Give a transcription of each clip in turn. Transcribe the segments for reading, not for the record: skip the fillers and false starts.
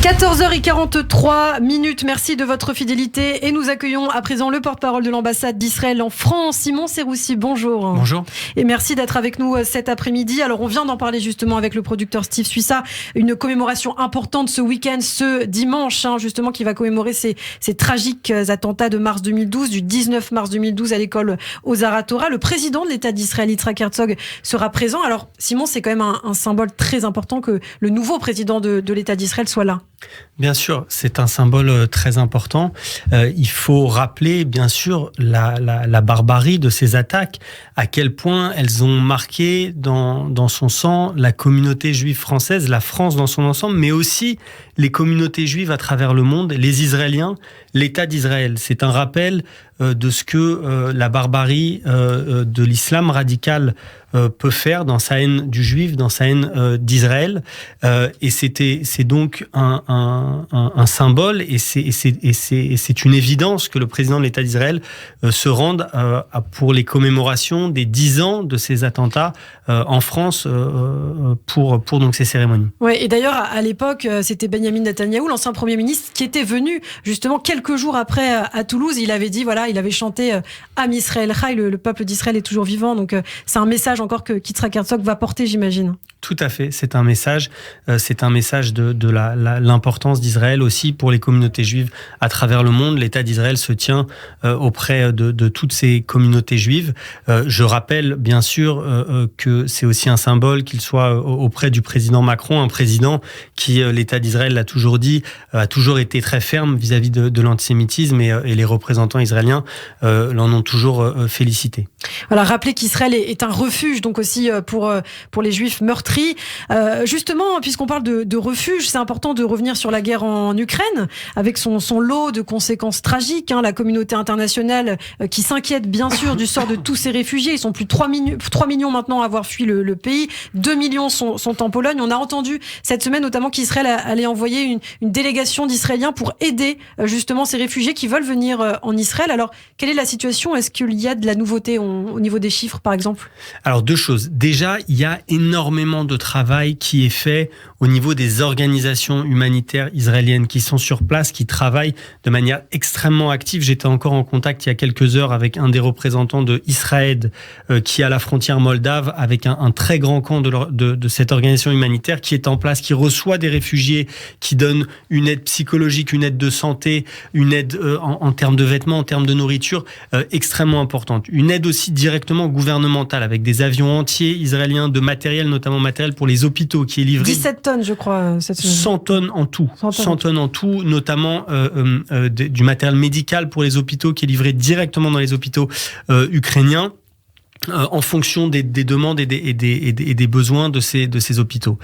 14h43. Merci de votre fidélité. Et nous accueillons à présent le porte-parole de l'ambassade d'Israël en France, Simon Seroussi. Bonjour. Bonjour. Et merci d'être avec nous cet après-midi. Alors, on vient d'en parler justement avec le producteur Steve Suissa. Une commémoration importante ce week-end, ce dimanche, justement, qui va commémorer ces tragiques attentats de mars 2012, du 19 mars 2012 à l'école Ozar Torah. Le président de l'État d'Israël, Yitzhak Herzog, sera présent. Alors, Simon, c'est quand même un symbole très important que le nouveau président de l'État d'Israël soit là. Bien sûr, c'est un symbole très important. Il faut rappeler, bien sûr, la barbarie de ces attaques, à quel point elles ont marqué dans son sang la communauté juive française, la France dans son ensemble, mais aussi les communautés juives à travers le monde, les Israéliens, l'État d'Israël. C'est un rappel de ce que la barbarie de l'islam radical peut faire dans sa haine du juif, dans sa haine d'Israël. Et c'est donc un symbole, et c'est une évidence que le président de l'État d'Israël se rende pour les commémorations des 10 ans de ces attentats en France pour donc ces cérémonies. Ouais, et d'ailleurs, à l'époque, c'était Benjamin Netanyahou, l'ancien Premier ministre, qui était venu justement quelques jours après à Toulouse. Il avait dit, voilà, il avait chanté Am Israël Chai, le peuple d'Israël est toujours vivant. Donc c'est un message encore que Yitzhak Herzog va porter, j'imagine. Tout à fait, c'est un message de l'importance d'Israël aussi pour les communautés juives à travers le monde. L'État d'Israël se tient auprès de toutes ces communautés juives. Je rappelle bien sûr que c'est aussi un symbole qu'il soit auprès du président Macron, un président qui, l'État d'Israël l'a toujours dit, a toujours été très ferme vis-à-vis de l'antisémitisme, et les représentants israéliens l'en ont toujours félicité. Voilà, rappelez qu'Israël est un refuge donc aussi pour les Juifs meurtris. Justement, puisqu'on parle de refuge, c'est important de revenir sur la guerre en Ukraine, avec son lot de conséquences tragiques. La communauté internationale qui s'inquiète bien sûr du sort de tous ces réfugiés. Ils sont plus de 3 millions maintenant à avoir fui le pays. 2 millions sont en Pologne. On a entendu cette semaine notamment qu'Israël allait envoyer une délégation d'Israéliens pour aider justement ces réfugiés qui veulent venir en Israël. Alors, quelle est la situation ? Est-ce qu'il y a de la nouveauté au niveau des chiffres, par exemple ? Alors, deux choses. Déjà, il y a énormément de travail qui est fait au niveau des organisations humanitaires israéliennes qui sont sur place, qui travaillent de manière extrêmement active. J'étais encore en contact il y a quelques heures avec un des représentants de Israël qui est à la frontière moldave, avec un très grand camp de cette organisation humanitaire qui est en place, qui reçoit des réfugiés, qui donne une aide psychologique, une aide de santé, une aide en termes de vêtements, en termes de nourriture, extrêmement importante. Une aide aussi directement gouvernementale, avec des avions entiers israéliens de matériel, notamment matériel pour les hôpitaux, qui est livré. 17 tonnes, je crois. 100 tonnes en tout. 100 tonnes en tout, notamment du matériel médical pour les hôpitaux, qui est livré directement dans les hôpitaux ukrainiens, en fonction des demandes et des besoins de ces hôpitaux.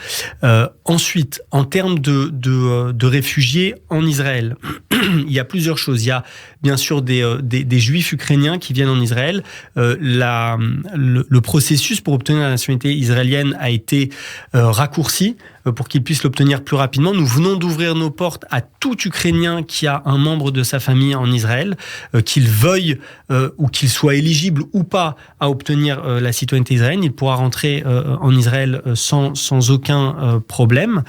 Ensuite, en termes de réfugiés en Israël, il y a plusieurs choses. Il y a bien sûr des juifs ukrainiens qui viennent en Israël. Le processus pour obtenir la nationalité israélienne a été raccourci pour qu'ils puissent l'obtenir plus rapidement. Nous venons d'ouvrir nos portes à tout Ukrainien qui a un membre de sa famille en Israël, qu'il veuille ou qu'il soit éligible ou pas à obtenir la citoyenneté israélienne. Il pourra rentrer en Israël sans aucun problème.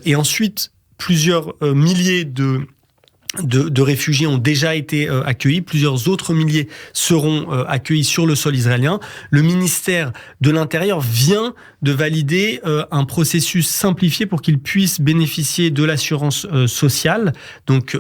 Et ensuite, plusieurs milliers de réfugiés ont déjà été accueillis. Plusieurs autres milliers seront accueillis sur le sol israélien. Le ministère de l'Intérieur vient de valider un processus simplifié pour qu'ils puissent bénéficier de l'assurance sociale, donc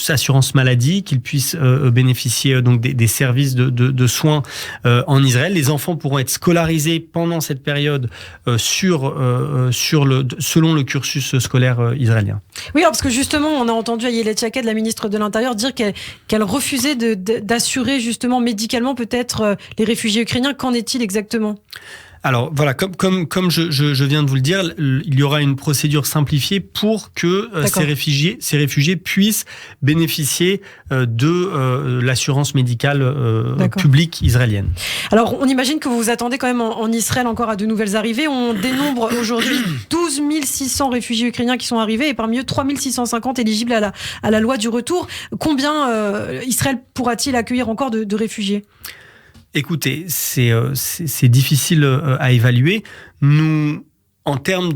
assurance maladie, qu'ils puissent bénéficier donc des services de soins en Israël. Les enfants pourront être scolarisés pendant cette période selon le cursus scolaire israélien. Oui, alors parce que justement, on a entendu Ayelet Shaked, la ministre de l'Intérieur, dire qu'elle refusait d'assurer justement médicalement peut-être les réfugiés ukrainiens. Qu'en est-il exactement ? Alors voilà, comme je viens de vous le dire, il y aura une procédure simplifiée pour que ces réfugiés puissent bénéficier de l'assurance médicale publique israélienne. Alors on imagine que vous vous attendez quand même en Israël encore à de nouvelles arrivées. On dénombre aujourd'hui 12 600 réfugiés ukrainiens qui sont arrivés, et parmi eux 3 650 éligibles à la loi du retour. Combien Israël pourra-t-il accueillir encore de réfugiés ? Écoutez, c'est difficile à évaluer. Nous En termes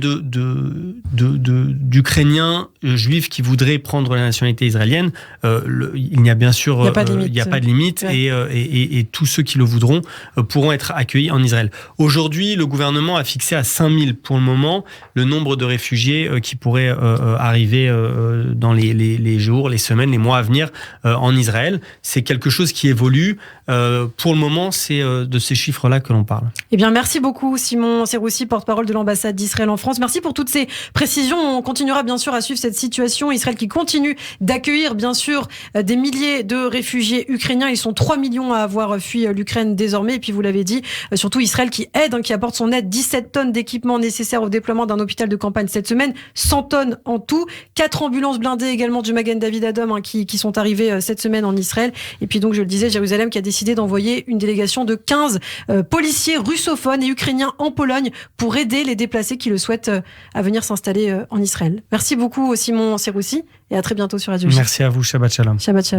d'Ukrainiens juifs qui voudraient prendre la nationalité israélienne, il n'y a bien sûr il n'y a pas de limite ouais. et tous ceux qui le voudront pourront être accueillis en Israël. Aujourd'hui, le gouvernement a fixé à 5000 pour le moment le nombre de réfugiés qui pourraient arriver dans les jours, les semaines, les mois à venir en Israël. C'est quelque chose qui évolue. Pour le moment, c'est de ces chiffres-là que l'on parle. Eh bien, merci beaucoup Simon Seroussi, porte-parole de l'ambassade d'Israël en France. Merci pour toutes ces précisions. On continuera bien sûr à suivre cette situation. Israël qui continue d'accueillir bien sûr des milliers de réfugiés ukrainiens. Ils sont 3 millions à avoir fui l'Ukraine désormais. Et puis vous l'avez dit, surtout Israël qui aide, qui apporte son aide. 17 tonnes d'équipements nécessaires au déploiement d'un hôpital de campagne cette semaine. 100 tonnes en tout. 4 ambulances blindées également du Magen David Adom qui sont arrivées cette semaine en Israël. Et puis donc je le disais, Jérusalem qui a décidé d'envoyer une délégation de 15 policiers russophones et ukrainiens en Pologne pour aider les déplacés qui le souhaitent à venir s'installer en Israël. Merci beaucoup Simon Seroussi et à très bientôt sur Radio J. Merci à vous, Shabbat Shalom. Shabbat Shalom.